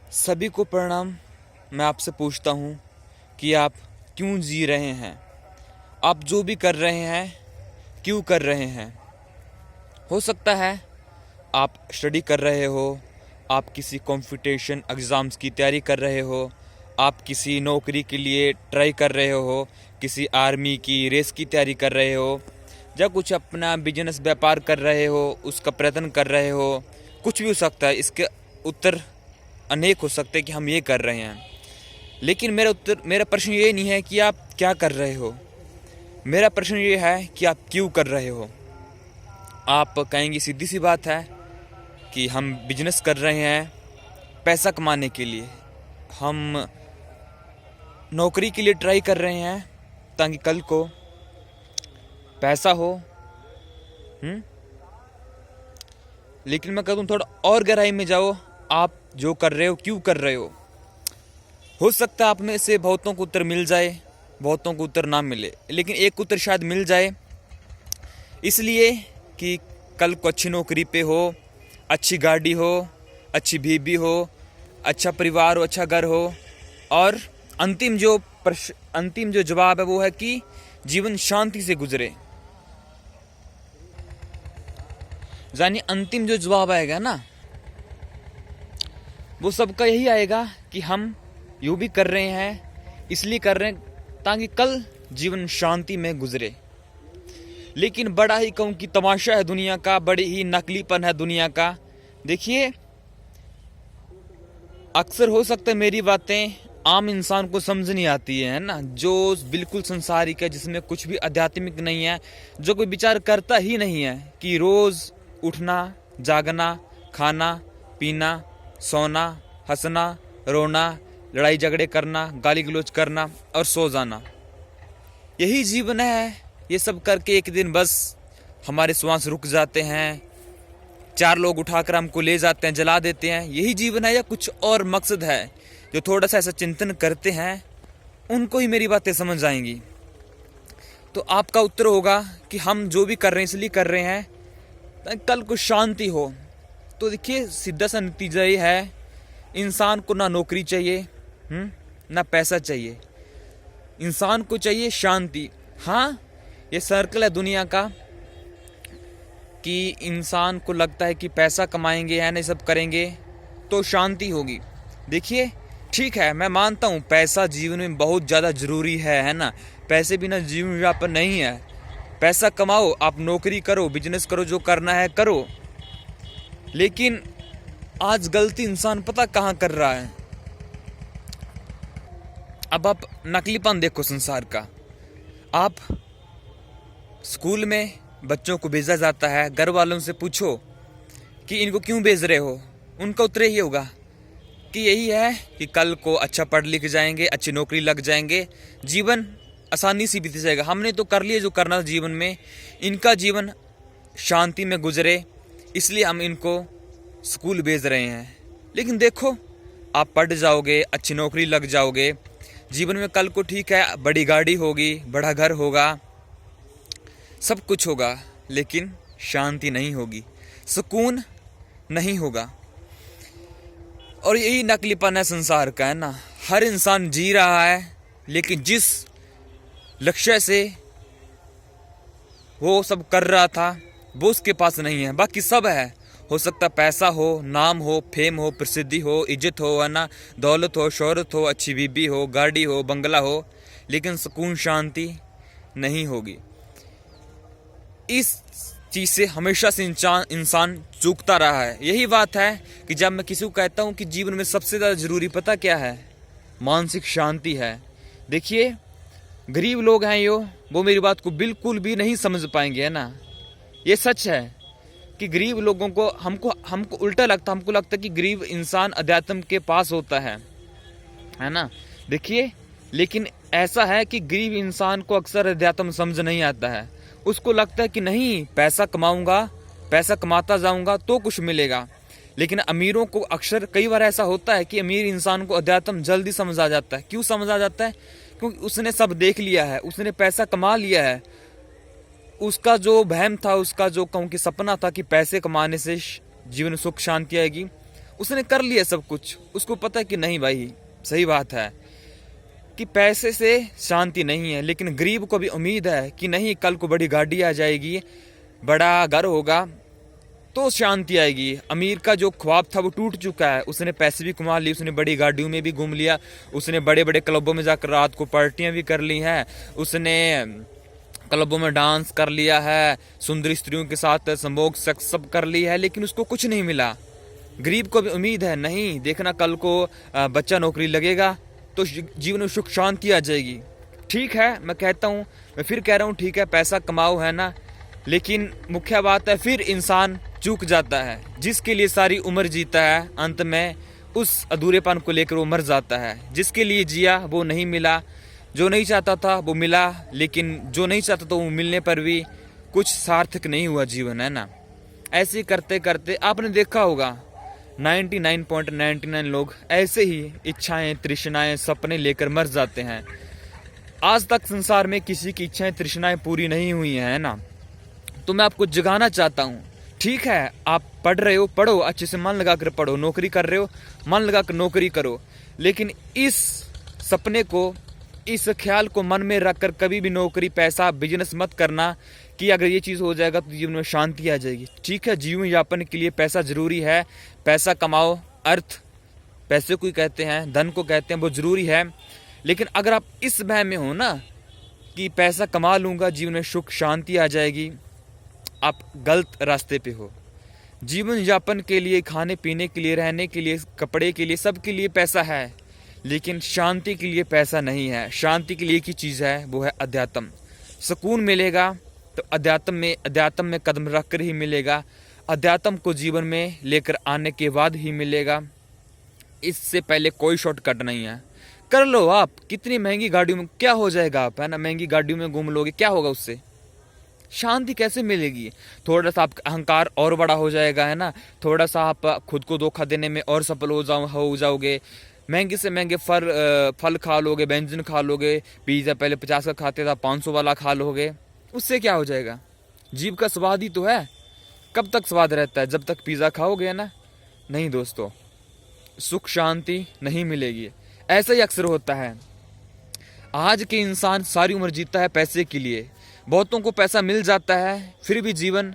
सभी को प्रणाम। मैं आपसे पूछता हूँ कि आप क्यों जी रहे हैं? आप जो भी कर रहे हैं क्यों कर रहे हैं? हो सकता है आप स्टडी कर रहे हो, आप किसी कॉम्पिटिशन एग्ज़ाम्स की तैयारी कर रहे हो, आप किसी नौकरी के लिए ट्राई कर रहे हो, किसी आर्मी की रेस की तैयारी कर रहे हो, या कुछ अपना बिजनेस व्यापार कर रहे हो, उसका प्रयत्न कर रहे हो। कुछ भी हो सकता है, इसके उत्तर अनेक हो सकते हैं कि हम ये कर रहे हैं। लेकिन मेरा प्रश्न ये नहीं है कि आप क्या कर रहे हो, मेरा प्रश्न ये है कि आप क्यों कर रहे हो। आप कहेंगे सीधी सी बात है कि हम बिजनेस कर रहे हैं पैसा कमाने के लिए, हम नौकरी के लिए ट्राई कर रहे हैं ताकि कल को पैसा हो। लेकिन मैं कहता हूँ थोड़ा और गहराई में जाओ, आप जो कर रहे हो क्यों कर रहे हो सकता है आप में से बहुतों को उत्तर मिल जाए, बहुतों को उत्तर ना मिले, लेकिन एक उत्तर शायद मिल जाए। इसलिए कि कल को अच्छी नौकरी पे हो, अच्छी गाड़ी हो, अच्छी बीबी हो, अच्छा परिवार हो, अच्छा घर हो, और अंतिम जो जवाब है वो है कि जीवन शांति से गुजरे। यानी अंतिम जो जवाब आएगा ना, वो सबका यही आएगा कि हम यूं भी कर रहे हैं, इसलिए कर रहे हैं ताकि कल जीवन शांति में गुजरे। लेकिन बड़ा ही कहूँ कि तमाशा है दुनिया का, बड़ी ही नकलीपन है दुनिया का। देखिए, अक्सर हो सकता है मेरी बातें आम इंसान को समझ नहीं आती है ना, जो बिल्कुल संसारिक है, जिसमें कुछ भी आध्यात्मिक नहीं है, जो कोई विचार करता ही नहीं है कि रोज उठना, जागना, खाना पीना, सोना, हंसना, रोना, लड़ाई झगड़े करना, गाली गलौज करना और सो जाना, यही जीवन है। ये सब करके एक दिन बस हमारे श्वास रुक जाते हैं, चार लोग उठाकर हमको ले जाते हैं, जला देते हैं। यही जीवन है या कुछ और मकसद है? जो थोड़ा सा ऐसा चिंतन करते हैं उनको ही मेरी बातें समझ आएंगी। तो आपका उत्तर होगा कि हम जो भी कर रहे हैं इसलिए कर रहे हैं ताकि कल को शांति हो। तो देखिए, सीधा सा नतीजा ये है, इंसान को ना नौकरी चाहिए, ना पैसा चाहिए, इंसान को चाहिए शांति। हाँ, ये सर्कल है दुनिया का कि इंसान को लगता है कि पैसा कमाएंगे है ना, सब करेंगे तो शांति होगी। देखिए, ठीक है, मैं मानता हूँ पैसा जीवन में बहुत ज़्यादा ज़रूरी है ना। पैसे बिना जीवन यापन नहीं है। पैसा कमाओ, आप नौकरी करो, बिजनेस करो, जो करना है करो। लेकिन आज गलती इंसान पता कहाँ कर रहा है। अब आप नकलीपन देखो संसार का। आप स्कूल में बच्चों को भेजा जाता है, घर वालों से पूछो कि इनको क्यों भेज रहे हो, उनका उत्तर यही होगा कि यही है कि कल को अच्छा पढ़ लिख जाएंगे, अच्छी नौकरी लग जाएंगे, जीवन आसानी से बीत जाएगा। हमने तो कर लिया जो करना था जीवन में, इनका जीवन शांति में गुजरे, इसलिए हम इनको स्कूल भेज रहे हैं। लेकिन देखो, आप पढ़ जाओगे, अच्छी नौकरी लग जाओगे, जीवन में कल को ठीक है बड़ी गाड़ी होगी, बड़ा घर होगा, सब कुछ होगा, लेकिन शांति नहीं होगी, सुकून नहीं होगा। और यही नकलीपन है संसार का, है ना। हर इंसान जी रहा है, लेकिन जिस लक्ष्य से वो सब कर रहा था वो उसके पास नहीं है। बाकी सब है, हो सकता पैसा हो, नाम हो, फेम हो, प्रसिद्धि हो, इज्जत हो, है ना, दौलत हो, शोहरत हो, अच्छी बीबी हो, गाड़ी हो, बंगला हो, लेकिन सुकून शांति नहीं होगी। इस चीज़ से हमेशा से इंसान चूकता रहा है। यही बात है कि जब मैं किसी को कहता हूँ कि जीवन में सबसे ज़्यादा ज़रूरी पता क्या है, मानसिक शांति है। देखिए, गरीब लोग हैं वो मेरी बात को बिल्कुल भी नहीं समझ पाएंगे, है ना। ये सच है कि गरीब लोगों को हमको उल्टा लगता, हमको लगता है कि गरीब इंसान अध्यात्म के पास होता है ना। देखिए, लेकिन ऐसा है कि गरीब इंसान को अक्सर अध्यात्म समझ नहीं आता है। उसको लगता है कि नहीं, पैसा कमाऊंगा, पैसा कमाता जाऊंगा तो कुछ मिलेगा। लेकिन अमीरों को अक्सर कई बार ऐसा होता है कि अमीर इंसान को अध्यात्म जल्दी समझ आ जाता है। क्यों समझ आ जाता है? क्योंकि उसने सब देख लिया है, उसने पैसा कमा लिया है। उसका जो वहम था, उसका जो कहूँ कि सपना था कि पैसे कमाने से जीवन सुख शांति आएगी, उसने कर लिया सब कुछ, उसको पता है कि नहीं भाई सही बात है कि पैसे से शांति नहीं है, लेकिन गरीब को भी उम्मीद है कि नहीं कल को बड़ी गाड़ी आ जाएगी, बड़ा घर होगा तो शांति आएगी। अमीर का जो ख्वाब था वो टूट चुका है, उसने पैसे भी कमा लिए, उसने बड़ी गाड़ियों में भी घूम लिया, उसने बड़े बड़े क्लबों में जाकर रात को पार्टियां भी कर ली हैं, उसने क्लबों में डांस कर लिया है, सुंदर स्त्रियों के साथ संभोग सेक्स सब कर लिया है, लेकिन उसको कुछ नहीं मिला। गरीब को भी उम्मीद है नहीं देखना कल को बच्चा नौकरी लगेगा तो जीवन में सुख शांति आ जाएगी। ठीक है, मैं कहता हूँ, मैं फिर कह रहा हूँ ठीक है पैसा कमाओ है ना, लेकिन मुख्य बात है फिर इंसान चूक जाता है। जिसके लिए सारी उम्र जीता है अंत में उस अधूरेपन को लेकर वो मर जाता है। जिसके लिए जिया वो नहीं मिला, जो नहीं चाहता था वो मिला, लेकिन जो नहीं चाहता था वो मिलने पर भी कुछ सार्थक नहीं हुआ जीवन, है ना। ऐसे करते करते आपने देखा होगा 99.99 लोग ऐसे ही इच्छाएं तृष्णाएं सपने लेकर मर जाते हैं। आज तक संसार में किसी की इच्छाएं तृष्णाएं पूरी नहीं हुई हैं, है ना। तो मैं आपको जगाना चाहता हूँ, ठीक है आप पढ़ रहे हो पढ़ो, अच्छे से मन लगा कर पढ़ो, नौकरी कर रहे हो मन लगा कर नौकरी करो, लेकिन इस सपने को, इस ख्याल को मन में रखकर कभी भी नौकरी पैसा बिजनेस मत करना कि अगर ये चीज़ हो जाएगा तो जीवन में शांति आ जाएगी। ठीक है, जीवन यापन के लिए पैसा जरूरी है, पैसा कमाओ, अर्थ पैसे को ही कहते हैं, धन को कहते हैं, वो जरूरी है। लेकिन अगर आप इस भय में हो ना कि पैसा कमा लूँगा जीवन में सुख शांति आ जाएगी, आप गलत रास्ते पे हो। जीवन यापन के लिए, खाने पीने के लिए, रहने के लिए, कपड़े के लिए, सब के लिए पैसा है, लेकिन शांति के लिए पैसा नहीं है। शांति के लिए एक ही चीज़ है, वो है अध्यात्म। सुकून मिलेगा तो अध्यात्म में कदम रख कर ही मिलेगा, अध्यात्म को जीवन में लेकर आने के बाद ही मिलेगा। इससे पहले कोई शॉर्टकट नहीं है। कर लो आप, कितनी महंगी गाड़ियों में क्या हो जाएगा, आप है ना, महंगी गाड़ियों में घूम लोगे, क्या होगा उससे, शांति कैसे मिलेगी। थोड़ा सा आपका अहंकार और बड़ा हो जाएगा, है ना, थोड़ा सा आप खुद को धोखा देने में और सफल हो जाओगे। महंगे से महंगे फल खा लोगे, व्यंजन खा लोगे, पिज़्ज़ा पहले 50 का खाते था 500 वाला खा लोगे, उससे क्या हो जाएगा। जीभ का स्वाद ही तो है, कब तक स्वाद रहता है, जब तक पिज़्ज़ा खाओगे ना। नहीं दोस्तों, सुख शांति नहीं मिलेगी। ऐसा ही अक्सर होता है। आज के इंसान सारी उम्र जीता है पैसे के लिए, बहुतों को पैसा मिल जाता है फिर भी जीवन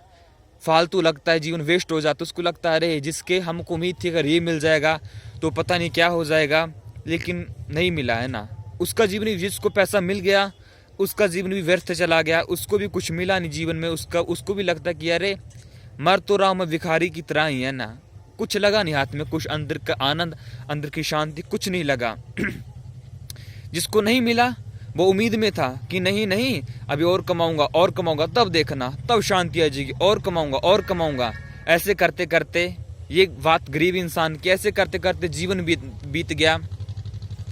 फालतू लगता है, जीवन वेस्ट हो जाता है। उसको लगता है अरे जिसके हमको उम्मीद थी अगर ये मिल जाएगा तो पता नहीं क्या हो जाएगा, लेकिन नहीं मिला, है ना। उसका जीवन भी, जिसको पैसा मिल गया उसका जीवन भी व्यर्थ चला गया, उसको भी कुछ मिला नहीं जीवन में। उसको भी लगता है कि अरे मर तो रहा हूं मैं भिखारी की तरह ही, है ना, कुछ लगा नहीं हाथ में, कुछ अंदर का आनंद, अंदर की शांति कुछ नहीं लगा। जिसको नहीं मिला वो उम्मीद में था कि नहीं अभी और कमाऊंगा तब देखना, तब शांति आ जाएगी, और कमाऊंगा। ऐसे करते करते, ये बात गरीब इंसान की, ऐसे करते करते जीवन बीत गया,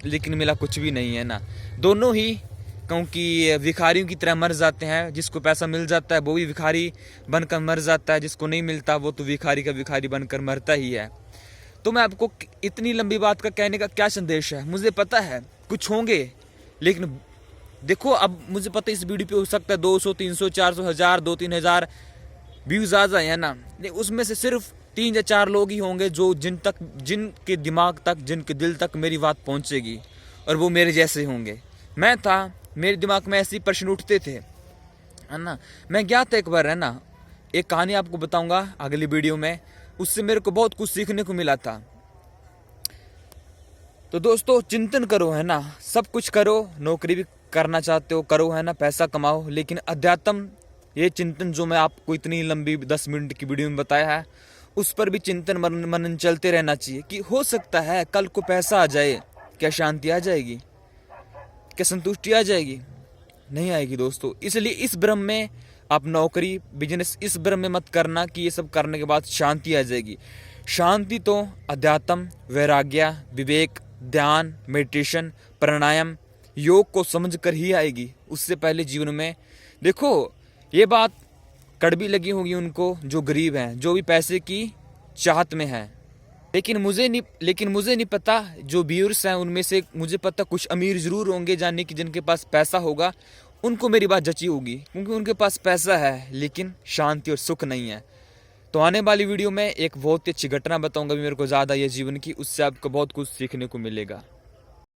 लेकिन मिला कुछ भी नहीं, है ना। दोनों ही क्योंकि भिखारियों की तरह मर जाते हैं। जिसको पैसा मिल जाता है वो भी भिखारी बनकर मर जाता है, जिसको नहीं मिलता वो तो भिखारी का भिखारी बनकर मरता ही है। तो मैं आपको इतनी लंबी बात का कहने का क्या संदेश है, मुझे पता है कुछ होंगे, लेकिन देखो अब मुझे पता है इस वीडियो पे हो सकता है 200, 300, 400, 1000, 2-3 हज़ार व्यूज आ जाए, है ना, लेकिन उसमें से सिर्फ 3 या 4 लोग ही होंगे जो जिनके दिमाग तक, जिनके दिल तक मेरी बात पहुंचेगी, और वो मेरे जैसे होंगे। मैं था, मेरे दिमाग में ऐसे प्रश्न उठते थे, है ना। मैं गया था एक बार, है ना, एक कहानी आपको बताऊंगा अगली वीडियो में, उससे मेरे को बहुत कुछ सीखने को मिला था। तो दोस्तों चिंतन करो, है ना, सब कुछ करो, नौकरी भी करना चाहते हो करो, है ना, पैसा कमाओ, लेकिन अध्यात्म, ये चिंतन जो मैं आपको इतनी लंबी 10 मिनट की वीडियो में बताया है, उस पर भी चिंतन मनन चलते रहना चाहिए कि हो सकता है कल को पैसा आ जाए, क्या शांति आ जाएगी, क्या संतुष्टि आ जाएगी, नहीं आएगी दोस्तों। इसलिए इस भ्रम में आप नौकरी बिजनेस, इस भ्रम में मत करना कि ये सब करने के बाद शांति आ जाएगी। शांति तो अध्यात्म, वैराग्य, विवेक, ध्यान, मेडिटेशन, प्राणायाम, योग को समझकर ही आएगी। उससे पहले जीवन में देखो, ये बात कड़वी लगी होगी उनको जो गरीब हैं, जो भी पैसे की चाहत में हैं, लेकिन मुझे नहीं पता, जो व्यूअर्स हैं उनमें से मुझे पता कुछ अमीर जरूर होंगे, जाने कि जिनके पास पैसा होगा उनको मेरी बात जची होगी, क्योंकि उनके पास पैसा है लेकिन शांति और सुख नहीं है। तो आने वाली वीडियो में एक बहुत ही अच्छी घटना बताऊंगा भी मेरे को ज़्यादा ये जीवन की, उससे आपको बहुत कुछ सीखने को मिलेगा।